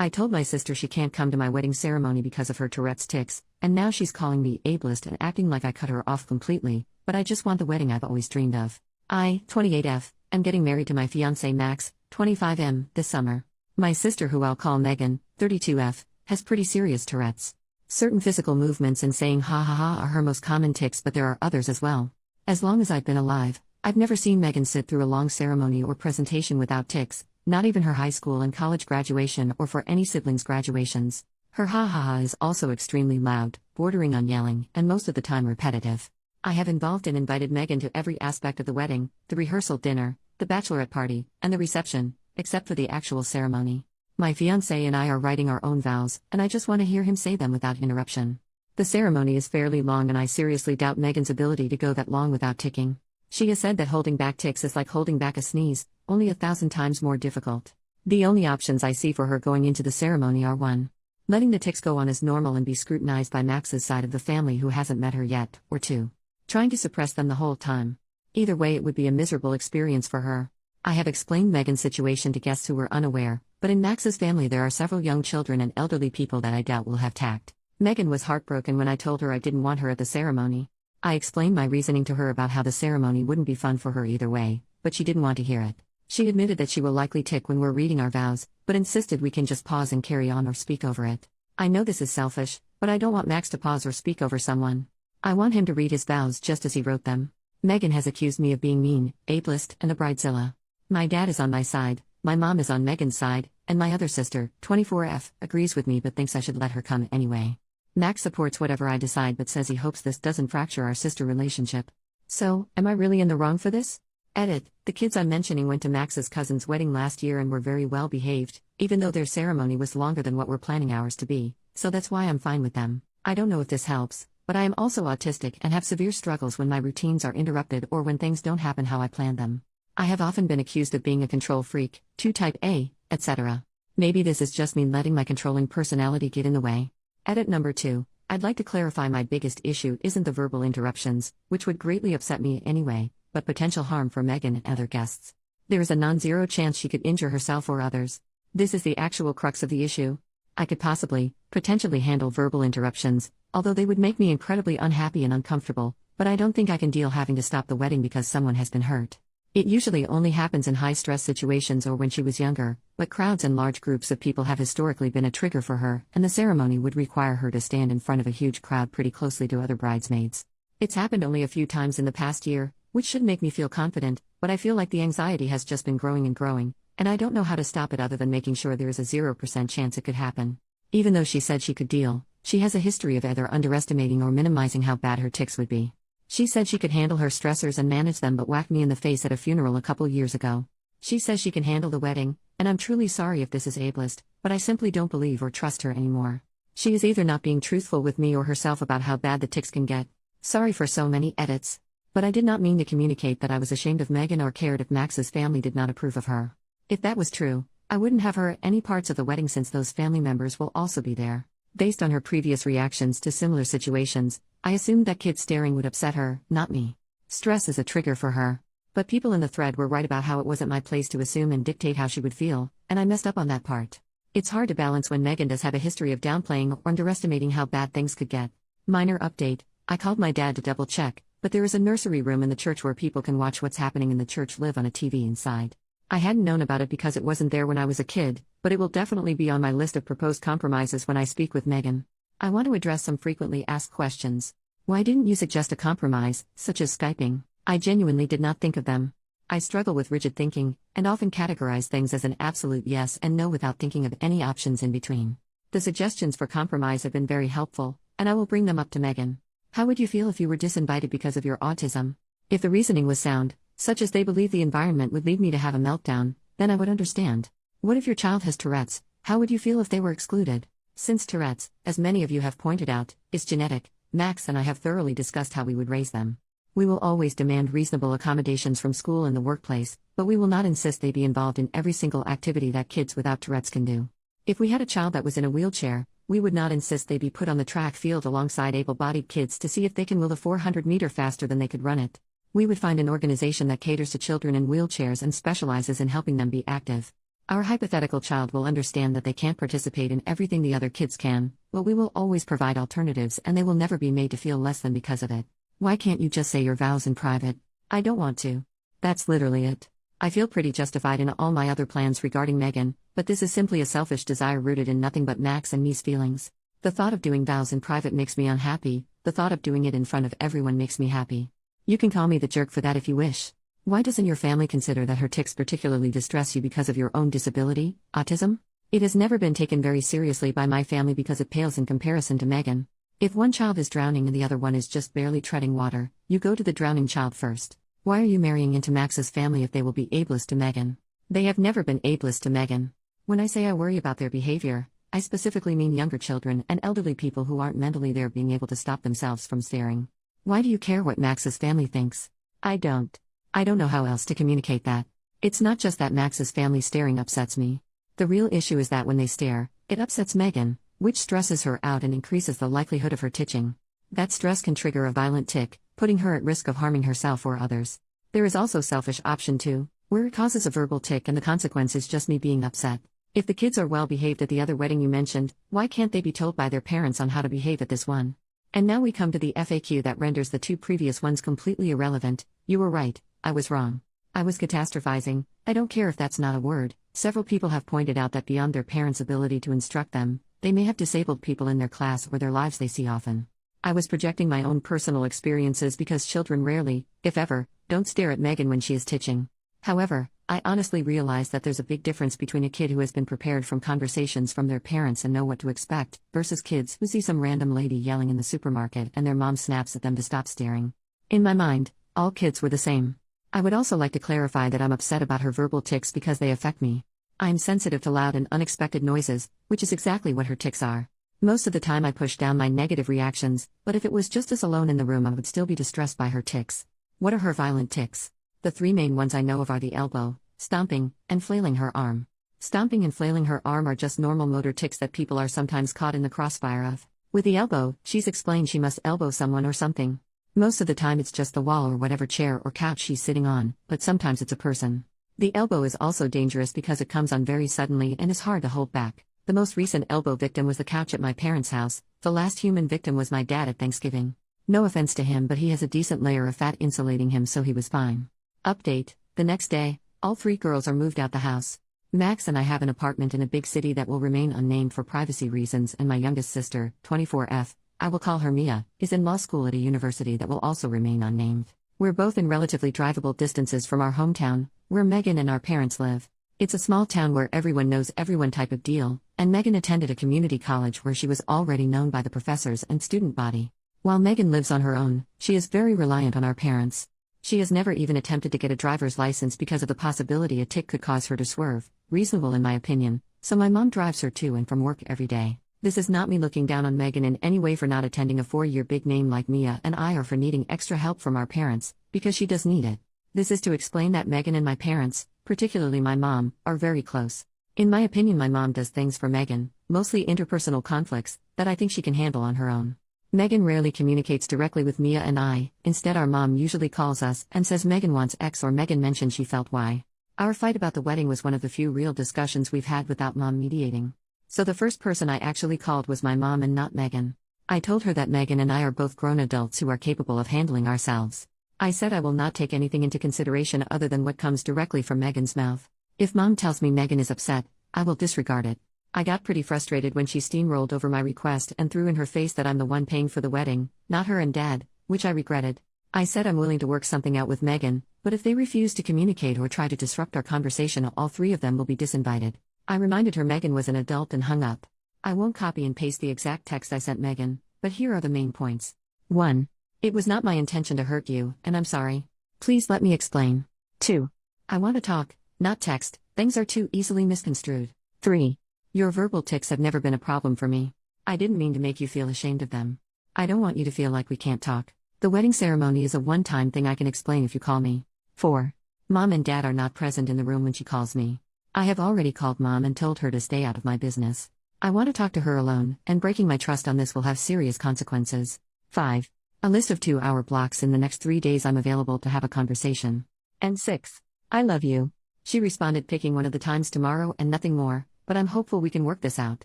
I told my sister she can't come to my wedding ceremony because of her Tourette's tics, and now she's calling me ableist and acting like I cut her off completely, but I just want the wedding I've always dreamed of. I, 28F, am getting married to my fiancé Max, 25M, this summer. My sister, who I'll call Megan, 32F, has pretty serious Tourette's. Certain physical movements and saying ha ha ha are her most common tics, but there are others as well. As long as I've been alive, I've never seen Megan sit through a long ceremony or presentation without tics, not even her high school and college graduation or for any siblings' graduations. Her ha ha ha is also extremely loud, bordering on yelling, and most of the time repetitive. I have involved and invited Megan to every aspect of the wedding, the rehearsal dinner, the bachelorette party, and the reception, except for the actual ceremony. My fiancé and I are writing our own vows, and I just want to hear him say them without interruption. The ceremony is fairly long, and I seriously doubt Megan's ability to go that long without ticking. She has said that holding back tics is like holding back a sneeze, only 1,000 times more difficult. The only options I see for her going into the ceremony are 1. Letting the tics go on as normal and be scrutinized by Max's side of the family who hasn't met her yet, or 2. Trying to suppress them the whole time. Either way, it would be a miserable experience for her. I have explained Megan's situation to guests who were unaware, but in Max's family there are several young children and elderly people that I doubt will have tact. Megan was heartbroken when I told her I didn't want her at the ceremony. I explained my reasoning to her about how the ceremony wouldn't be fun for her either way, but she didn't want to hear it. She admitted that she will likely tic when we're reading our vows, but insisted we can just pause and carry on or speak over it. I know this is selfish, but I don't want Max to pause or speak over someone. I want him to read his vows just as he wrote them. Megan has accused me of being mean, ableist, and a bridezilla. My dad is on my side, my mom is on Megan's side, and my other sister, 24F, agrees with me but thinks I should let her come anyway. Max supports whatever I decide but says he hopes this doesn't fracture our sister relationship. So, am I really in the wrong for this? Edit: the kids I'm mentioning went to Max's cousin's wedding last year and were very well behaved, even though their ceremony was longer than what we're planning ours to be, so that's why I'm fine with them. I don't know if this helps, but I am also autistic and have severe struggles when my routines are interrupted or when things don't happen how I planned them. I have often been accused of being a control freak, 2 type A, etc. Maybe this is just me letting my controlling personality get in the way. Edit number 2. I'd like to clarify my biggest issue isn't the verbal interruptions, which would greatly upset me anyway, but potential harm for Megan and other guests. There is a non-zero chance she could injure herself or others. This is the actual crux of the issue. I could potentially handle verbal interruptions, although they would make me incredibly unhappy and uncomfortable, but I don't think I can deal having to stop the wedding because someone has been hurt. It usually only happens in high-stress situations or when she was younger, but crowds and large groups of people have historically been a trigger for her, and the ceremony would require her to stand in front of a huge crowd pretty closely to other bridesmaids. It's happened only a few times in the past year, which should make me feel confident, but I feel like the anxiety has just been growing and growing, and I don't know how to stop it other than making sure there is a 0% chance it could happen. Even though she said she could deal, she has a history of either underestimating or minimizing how bad her tics would be. She said she could handle her stressors and manage them but whacked me in the face at a funeral a couple years ago. She says she can handle the wedding, and I'm truly sorry if this is ableist, but I simply don't believe or trust her anymore. She is either not being truthful with me or herself about how bad the tics can get. Sorry for so many edits. But I did not mean to communicate that I was ashamed of Megan or cared if Max's family did not approve of her. If that was true, I wouldn't have her at any parts of the wedding since those family members will also be there. Based on her previous reactions to similar situations, I assumed that kids staring would upset her, not me. Stress is a trigger for her. But people in the thread were right about how it wasn't my place to assume and dictate how she would feel, and I messed up on that part. It's hard to balance when Megan does have a history of downplaying or underestimating how bad things could get. Minor update: I called my dad to double check, but there is a nursery room in the church where people can watch what's happening in the church live on a TV inside. I hadn't known about it because it wasn't there when I was a kid, but it will definitely be on my list of proposed compromises when I speak with Megan. I want to address some frequently asked questions. Why didn't you suggest a compromise, such as Skyping? I genuinely did not think of them. I struggle with rigid thinking, and often categorize things as an absolute yes and no without thinking of any options in between. The suggestions for compromise have been very helpful, and I will bring them up to Megan. How would you feel if you were disinvited because of your autism? If the reasoning was sound, such as they believe the environment would lead me to have a meltdown, then I would understand. What if your child has Tourette's? How would you feel if they were excluded? Since Tourette's, as many of you have pointed out, is genetic, Max and I have thoroughly discussed how we would raise them. We will always demand reasonable accommodations from school and the workplace, but we will not insist they be involved in every single activity that kids without Tourette's can do. If we had a child that was in a wheelchair, we would not insist they be put on the track field alongside able-bodied kids to see if they can will a 400-meter faster than they could run it. We would find an organization that caters to children in wheelchairs and specializes in helping them be active. Our hypothetical child will understand that they can't participate in everything the other kids can, but we will always provide alternatives and they will never be made to feel less than because of it. Why can't you just say your vows in private? I don't want to. That's literally it. I feel pretty justified in all my other plans regarding Megan, but this is simply a selfish desire rooted in nothing but Max and me's feelings. The thought of doing vows in private makes me unhappy, the thought of doing it in front of everyone makes me happy. You can call me the jerk for that if you wish. Why doesn't your family consider that her tics particularly distress you because of your own disability, autism? It has never been taken very seriously by my family because it pales in comparison to Megan. If one child is drowning and the other one is just barely treading water, you go to the drowning child first. Why are you marrying into Max's family if they will be ableist to Megan? They have never been ableist to Megan. When I say I worry about their behavior, I specifically mean younger children and elderly people who aren't mentally there being able to stop themselves from staring. Why do you care what Max's family thinks? I don't. I don't know how else to communicate that. It's not just that Max's family staring upsets me. The real issue is that when they stare, it upsets Megan, which stresses her out and increases the likelihood of her titching. That stress can trigger a violent tic, putting her at risk of harming herself or others. There is also selfish option 2, where it causes a verbal tic and the consequence is just me being upset. If the kids are well behaved at the other wedding you mentioned, why can't they be told by their parents on how to behave at this one? And now we come to the FAQ that renders the 2 previous ones completely irrelevant. You were right, I was wrong. I was catastrophizing. I don't care if that's not a word. Several people have pointed out that beyond their parents' ability to instruct them, they may have disabled people in their class or their lives they see often. I was projecting my own personal experiences because children rarely, if ever, don't stare at Megan when she is titching. However, I honestly realize that there's a big difference between a kid who has been prepared from conversations from their parents and know what to expect, versus kids who see some random lady yelling in the supermarket and their mom snaps at them to stop staring. In my mind, all kids were the same. I would also like to clarify that I'm upset about her verbal tics because they affect me. I'm sensitive to loud and unexpected noises, which is exactly what her tics are. Most of the time I push down my negative reactions, but if it was just us alone in the room I would still be distressed by her tics. What are her violent tics? The 3 main ones I know of are the elbow, stomping, and flailing her arm. Stomping and flailing her arm are just normal motor tics that people are sometimes caught in the crossfire of. With the elbow, she's explained she must elbow someone or something. Most of the time it's just the wall or whatever chair or couch she's sitting on, but sometimes it's a person. The elbow is also dangerous because it comes on very suddenly and is hard to hold back. The most recent elbow victim was the couch at my parents' house. The last human victim was my dad at Thanksgiving. No offense to him, but he has a decent layer of fat insulating him, so he was fine. Update: the next day, all 3 girls are moved out the house. Max and I have an apartment in a big city that will remain unnamed for privacy reasons, and my youngest sister, 24F, I will call her Mia, is in law school at a university that will also remain unnamed. We're both in relatively drivable distances from our hometown, where Megan and our parents live. It's a small town where everyone knows everyone type of deal, and Megan attended a community college where she was already known by the professors and student body. While Megan lives on her own, she is very reliant on our parents. She has never even attempted to get a driver's license because of the possibility a tic could cause her to swerve, reasonable in my opinion, so my mom drives her to and from work every day. This is not me looking down on Megan in any way for not attending a 4-year big name like Mia and I, or for needing extra help from our parents, because she does need it. This is to explain that Megan and my parents, particularly my mom, are very close. In my opinion, my mom does things for Megan, mostly interpersonal conflicts, that I think she can handle on her own. Megan rarely communicates directly with Mia and I. Instead, our mom usually calls us and says Megan wants X or Megan mentioned she felt Y. Our fight about the wedding was one of the few real discussions we've had without mom mediating. So the first person I actually called was my mom and not Megan. I told her that Megan and I are both grown adults who are capable of handling ourselves. I said I will not take anything into consideration other than what comes directly from Megan's mouth. If mom tells me Megan is upset, I will disregard it. I got pretty frustrated when she steamrolled over my request and threw in her face that I'm the one paying for the wedding, not her and dad, which I regretted. I said I'm willing to work something out with Megan, but if they refuse to communicate or try to disrupt our conversation, all 3 of them will be disinvited. I reminded her Megan was an adult and hung up. I won't copy and paste the exact text I sent Megan, but here are the main points. 1. It was not my intention to hurt you, and I'm sorry. Please let me explain. 2. I want to talk, not text. Things are too easily misconstrued. 3. Your verbal tics have never been a problem for me. I didn't mean to make you feel ashamed of them. I don't want you to feel like we can't talk. The wedding ceremony is a one-time thing I can explain if you call me. 4. Mom and dad are not present in the room when she calls me. I have already called mom and told her to stay out of my business. I want to talk to her alone, and breaking my trust on this will have serious consequences. 5. A list of 2-hour blocks in the next 3 days I'm available to have a conversation. And 6. I love you. She responded picking one of the times tomorrow and nothing more, but I'm hopeful we can work this out.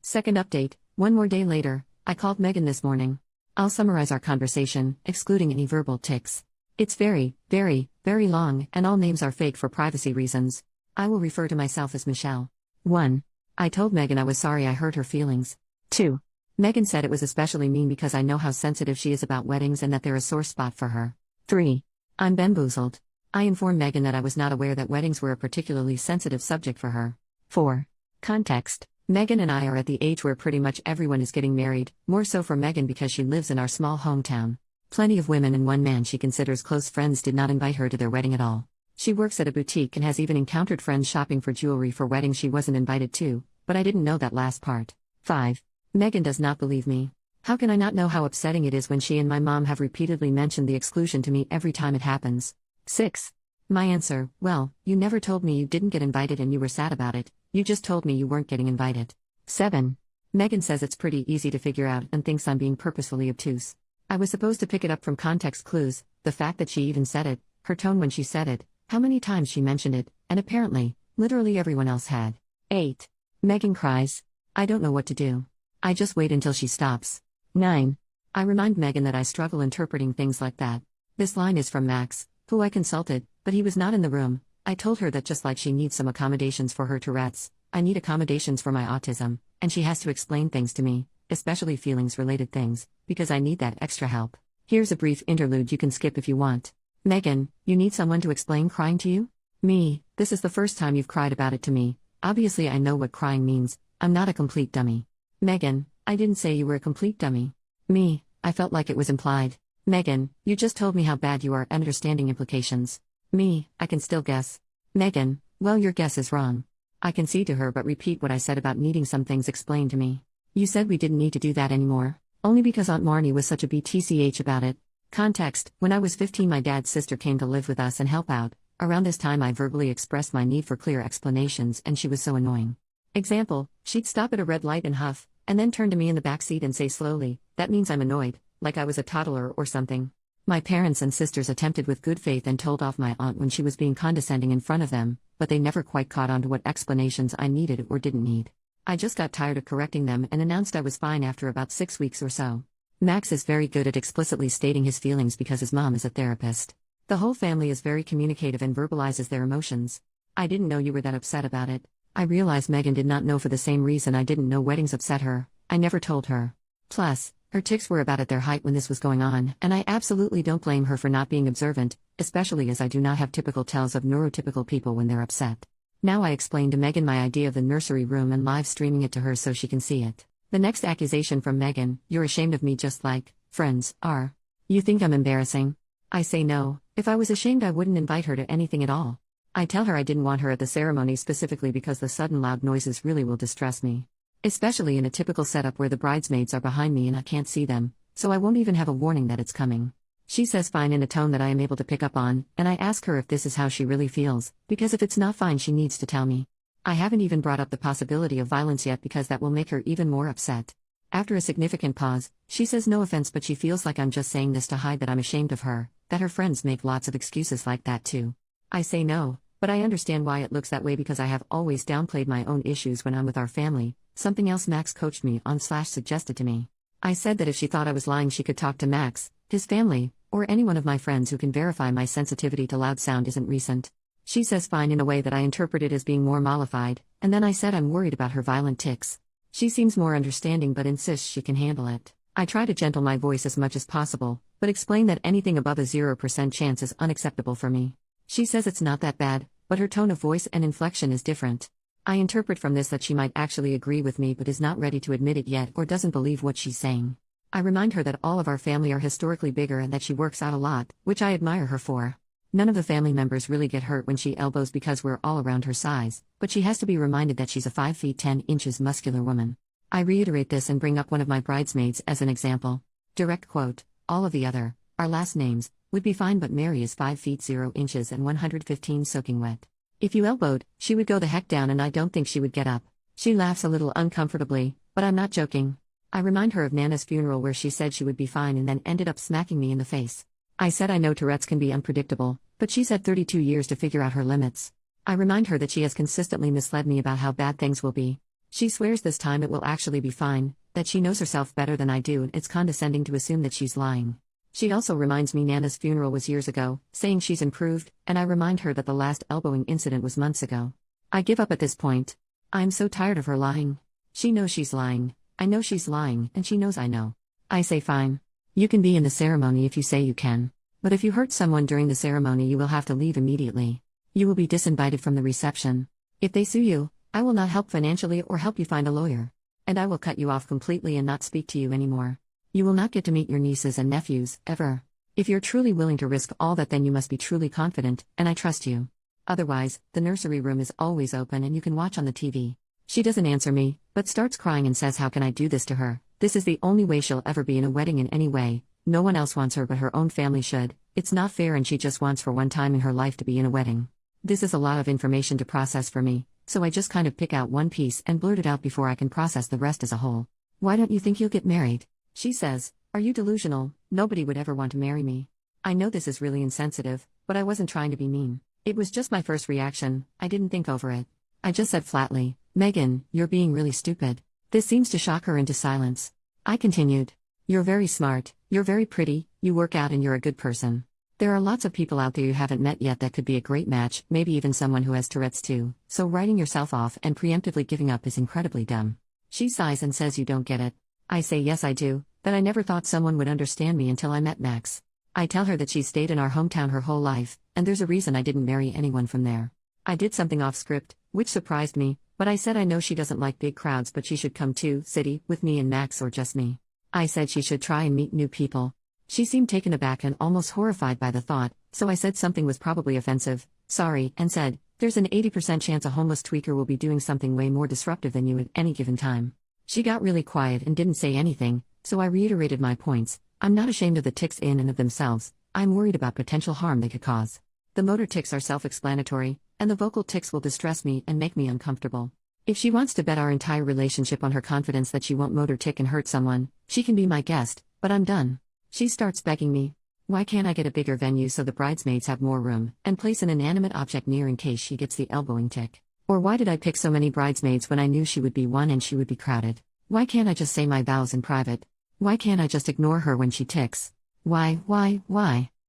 Second update, one more day later, I called Megan this morning. I'll summarize our conversation, excluding any verbal tics. It's very, very, very long, and all names are fake for privacy reasons. I will refer to myself as Michelle. 1. I told Megan I was sorry I hurt her feelings. 2. Megan said it was especially mean because I know how sensitive she is about weddings and that they're a sore spot for her. 3. I'm bamboozled. I informed Megan that I was not aware that weddings were a particularly sensitive subject for her. 4. Context. Megan and I are at the age where pretty much everyone is getting married, more so for Megan because she lives in our small hometown. Plenty of women and one man she considers close friends did not invite her to their wedding at all. She works at a boutique and has even encountered friends shopping for jewelry for weddings she wasn't invited to, but I didn't know that last part. 5. Megan does not believe me. How can I not know how upsetting it is when she and my mom have repeatedly mentioned the exclusion to me every time it happens? 6. My answer, well, you never told me you didn't get invited and you were sad about it, you just told me you weren't getting invited. 7. Megan says it's pretty easy to figure out and thinks I'm being purposefully obtuse. I was supposed to pick it up from context clues, the fact that she even said it, her tone when she said it, how many times she mentioned it, and apparently, literally everyone else had. 8. Megan cries. I don't know what to do. I just wait until she stops. 9. I remind Megan that I struggle interpreting things like that. This line is from Max, who I consulted, but he was not in the room. I told her that just like she needs some accommodations for her Tourette's, I need accommodations for my autism, and she has to explain things to me, especially feelings-related things, because I need that extra help. Here's a brief interlude you can skip if you want. Megan, you need someone to explain crying to you? Me, this is the first time you've cried about it to me. Obviously I know what crying means, I'm not a complete dummy. Megan, I didn't say you were a complete dummy. Me, I felt like it was implied. Megan, you just told me how bad you are at understanding implications. Me, I can still guess. Megan, well your guess is wrong. I concede to her but repeat what I said about needing some things explained to me. You said we didn't need to do that anymore. Only because Aunt Marnie was such a BTCH about it. Context, when I was 15 my dad's sister came to live with us and help out. Around this time I verbally expressed my need for clear explanations and she was so annoying. Example, she'd stop at a red light and huff, and then turn to me in the back seat and say slowly, that means I'm annoyed, like I was a toddler or something. My parents and sisters attempted with good faith and told off my aunt when she was being condescending in front of them, but they never quite caught on to what explanations I needed or didn't need. I just got tired of correcting them and announced I was fine after about 6 weeks or so. Max is very good at explicitly stating his feelings because his mom is a therapist. The whole family is very communicative and verbalizes their emotions. I didn't know you were that upset about it. I realized Megan did not know for the same reason I didn't know weddings upset her. I never told her. Plus, her tics were about at their height when this was going on, and I absolutely don't blame her for not being observant, especially as I do not have typical tells of neurotypical people when they're upset. Now I explained to Megan my idea of the nursery room and live streaming it to her so she can see it. The next accusation from Megan, you're ashamed of me just like friends are. You think I'm embarrassing? I say no, if I was ashamed I wouldn't invite her to anything at all. I tell her I didn't want her at the ceremony specifically because the sudden loud noises really will distress me. Especially in a typical setup where the bridesmaids are behind me and I can't see them, so I won't even have a warning that it's coming. She says fine in a tone that I am able to pick up on, and I ask her if this is how she really feels, because if it's not fine she needs to tell me. I haven't even brought up the possibility of violence yet because that will make her even more upset. After a significant pause, she says no offense but she feels like I'm just saying this to hide that I'm ashamed of her, that her friends make lots of excuses like that too. I say no, but I understand why it looks that way because I have always downplayed my own issues when I'm with our family, something else Max coached me on / suggested to me. I said that if she thought I was lying she could talk to Max, his family, or any one of my friends who can verify my sensitivity to loud sound isn't recent. She says fine in a way that I interpreted as being more mollified, and then I said I'm worried about her violent tics. She seems more understanding but insists she can handle it. I try to gentle my voice as much as possible, but explain that anything above a 0% chance is unacceptable for me. She says it's not that bad, but her tone of voice and inflection is different. I interpret from this that she might actually agree with me but is not ready to admit it yet or doesn't believe what she's saying. I remind her that all of our family are historically bigger and that she works out a lot, which I admire her for. None of the family members really get hurt when she elbows because we're all around her size, but she has to be reminded that she's a 5 feet 10 inches muscular woman. I reiterate this and bring up one of my bridesmaids as an example. Direct quote, all of the other, our last names, would be fine but Mary is 5 feet 0 inches and 115 soaking wet. If you elbowed, she would go the heck down and I don't think she would get up. She laughs a little uncomfortably, but I'm not joking. I remind her of Nana's funeral where she said she would be fine and then ended up smacking me in the face. I said I know Tourette's can be unpredictable, but she's had 32 years to figure out her limits. I remind her that she has consistently misled me about how bad things will be. She swears this time it will actually be fine, that she knows herself better than I do, and it's condescending to assume that she's lying. She also reminds me Nana's funeral was years ago, saying she's improved, and I remind her that the last elbowing incident was months ago. I give up at this point. I'm so tired of her lying. She knows she's lying, I know she's lying, and she knows I know. I say fine. You can be in the ceremony if you say you can. But if you hurt someone during the ceremony, you will have to leave immediately. You will be disinvited from the reception. If they sue you, I will not help financially or help you find a lawyer. And I will cut you off completely and not speak to you anymore. You will not get to meet your nieces and nephews, ever. If you're truly willing to risk all that, then you must be truly confident, and I trust you. Otherwise, the nursery room is always open and you can watch on the TV. She doesn't answer me, but starts crying and says, how can I do this to her? This is the only way she'll ever be in a wedding in any way. No one else wants her but her own family should. It's not fair, and she just wants for one time in her life to be in a wedding. This is a lot of information to process for me, so I just kind of pick out one piece and blurt it out before I can process the rest as a whole. Why don't you think you'll get married? She says, are you delusional? Nobody would ever want to marry me. I know this is really insensitive, but I wasn't trying to be mean. It was just my first reaction, I didn't think over it. I just said flatly, Megan, you're being really stupid. This seems to shock her into silence. I continued, you're very smart, you're very pretty, you work out, and you're a good person. There are lots of people out there you haven't met yet that could be a great match, maybe even someone who has Tourette's too, so writing yourself off and preemptively giving up is incredibly dumb. She sighs and says, you don't get it. I say yes I do, that I never thought someone would understand me until I met Max. I tell her that she's stayed in our hometown her whole life, and there's a reason I didn't marry anyone from there. I did something off script, which surprised me, but I said I know she doesn't like big crowds, but she should come to city with me and Max, or just me. I said she should try and meet new people. She seemed taken aback and almost horrified by the thought, so I said something was probably offensive, sorry, and said, there's an 80% chance a homeless tweaker will be doing something way more disruptive than you at any given time. She got really quiet and didn't say anything, so I reiterated my points. I'm not ashamed of the tics in and of themselves, I'm worried about potential harm they could cause. The motor tics are self-explanatory, and the vocal tics will distress me and make me uncomfortable. If she wants to bet our entire relationship on her confidence that she won't motor tic and hurt someone, she can be my guest, but I'm done. She starts begging me. Why can't I get a bigger venue so the bridesmaids have more room, and place an inanimate object near in case she gets the elbowing tic? Or why did I pick so many bridesmaids when I knew she would be one and she would be crowded? Why can't I just say my vows in private? Why can't I just ignore her when she tics? Why?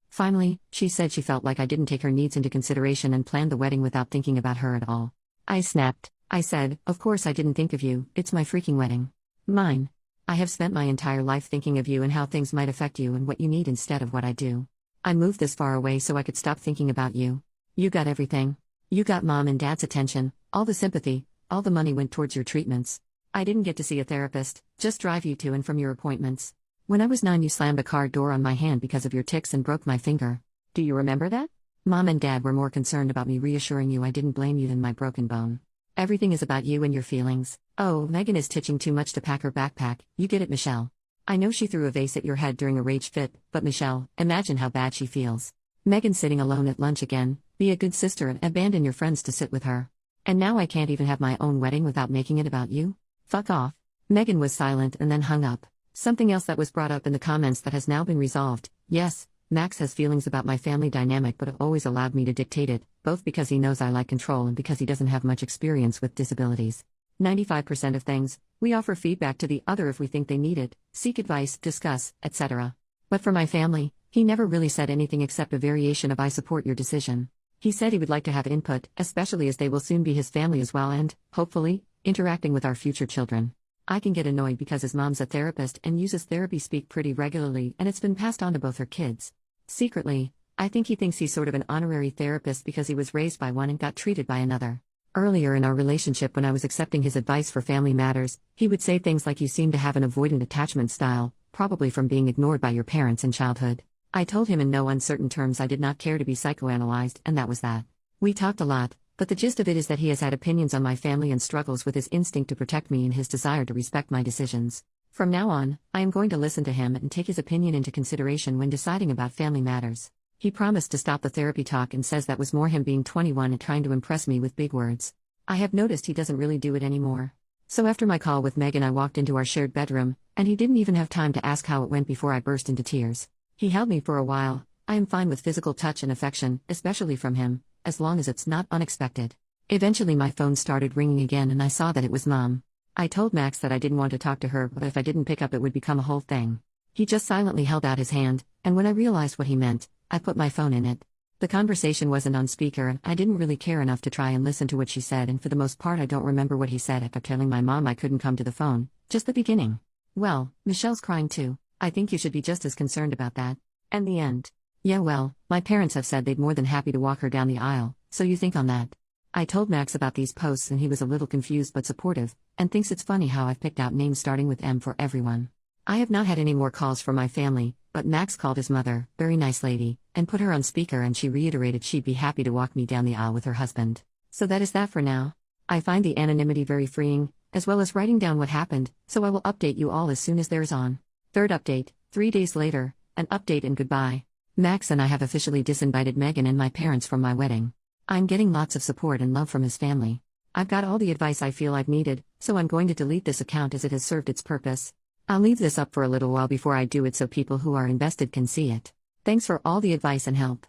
Finally, she said she felt like I didn't take her needs into consideration and planned the wedding without thinking about her at all. I snapped. I said, of course I didn't think of you, it's my freaking wedding. Mine. I have spent my entire life thinking of you and how things might affect you and what you need instead of what I do. I moved this far away so I could stop thinking about you. You got everything. You got mom and dad's attention, all the sympathy, all the money went towards your treatments. I didn't get to see a therapist, just drive you to and from your appointments. When I was 9, you slammed a car door on my hand because of your tics and broke my finger. Do you remember that? Mom and dad were more concerned about me reassuring you I didn't blame you than my broken bone. Everything is about you and your feelings. Oh, Megan is titching too much to pack her backpack, you get it, Michelle. I know she threw a vase at your head during a rage fit, but Michelle, imagine how bad she feels. Megan sitting alone at lunch again, be a good sister and abandon your friends to sit with her. And now I can't even have my own wedding without making it about you? Fuck off. Megan was silent and then hung up. Something else that was brought up in the comments that has now been resolved. Yes, Max has feelings about my family dynamic but always allowed me to dictate it, both because he knows I like control and because he doesn't have much experience with disabilities. 95% of things, we offer feedback to the other if we think they need it, seek advice, discuss, etc. But for my family, he never really said anything except a variation of I support your decision. He said he would like to have input, especially as they will soon be his family as well and, hopefully, interacting with our future children. I can get annoyed because his mom's a therapist and uses therapy speak pretty regularly and it's been passed on to both her kids. Secretly, I think he thinks he's sort of an honorary therapist because he was raised by one and got treated by another. Earlier in our relationship when I was accepting his advice for family matters, he would say things like you seem to have an avoidant attachment style, probably from being ignored by your parents in childhood. I told him in no uncertain terms I did not care to be psychoanalyzed and that was that. We talked a lot, but the gist of it is that he has had opinions on my family and struggles with his instinct to protect me and his desire to respect my decisions. From now on, I am going to listen to him and take his opinion into consideration when deciding about family matters. He promised to stop the therapy talk and says that was more him being 21 and trying to impress me with big words. I have noticed he doesn't really do it anymore. So after my call with Megan I walked into our shared bedroom, and he didn't even have time to ask how it went before I burst into tears. He held me for a while. I am fine with physical touch and affection, especially from him, as long as it's not unexpected. Eventually my phone started ringing again and I saw that it was Mom. I told Max that I didn't want to talk to her, but if I didn't pick up it would become a whole thing. He just silently held out his hand, and when I realized what he meant, I put my phone in it. The conversation wasn't on speaker and I didn't really care enough to try and listen to what she said, and for the most part I don't remember what he said after telling my mom I couldn't come to the phone, just the beginning. Well, Michelle's crying too. I think you should be just as concerned about that. And the end. Yeah, well, my parents have said they'd more than happy to walk her down the aisle, so you think on that. I told Max about these posts and he was a little confused but supportive, and thinks it's funny how I've picked out names starting with M for everyone. I have not had any more calls from my family, but Max called his mother, very nice lady, and put her on speaker, and she reiterated she'd be happy to walk me down the aisle with her husband. So that is that for now. I find the anonymity very freeing, as well as writing down what happened, so I will update you all as soon as there is on. Third update, 3 days later, an update and goodbye. Max and I have officially disinvited Megan and my parents from my wedding. I'm getting lots of support and love from his family. I've got all the advice I feel I've needed, so I'm going to delete this account as it has served its purpose. I'll leave this up for a little while before I do it so people who are invested can see it. Thanks for all the advice and help.